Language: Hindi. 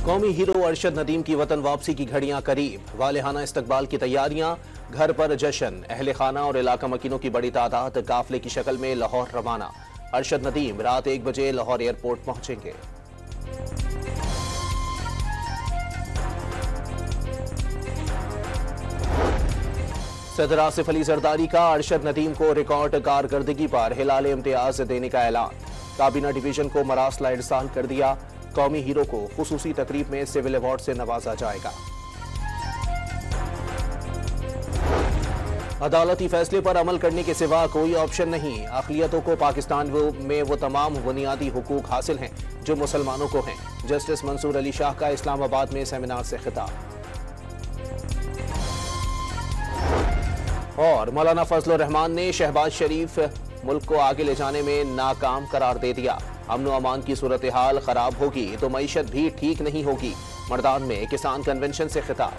कौमी हीरो अरशद नदीम की वतन वापसी की घड़ियां करीब, वालिहाना इस्तकबाल की तैयारियां, घर पर जश्न, अहले खाना और इलाका मकीनों की बड़ी तादाद काफिले की शक्ल में लाहौर रवाना। अरशद नदीम रात 1 बजे लाहौर एयरपोर्ट पहुंचेंगे। सदर आसिफ अली जरदारी का अरशद नदीम को रिकॉर्ड कारकर्दगी पर हिलाल इम्तियाज देने का ऐलान। काबीना डिवीजन को मरासला इरसाल कर दिया। कौमी हीरो को खुसूसी तकरीब में सिविल अवार्ड से नवाजा जाएगा। अदालती फैसले पर अमल करने के सिवा कोई ऑप्शन नहीं। अक़लियतों को पाकिस्तान में वो तमाम बुनियादी हुकूक हासिल हैं जो मुसलमानों को हैं। जस्टिस मंसूर अली शाह का इस्लामाबाद में सेमिनार से खिताब। और मौलाना फजलुर रहमान ने शहबाज शरीफ मुल्क को आगे ले जाने में नाकाम करार दे दिया। अमन अमान की सूरत हाल खराब होगी तो मईशत भी ठीक नहीं होगी। मर्दान में किसान कन्वेंशन से खिताब।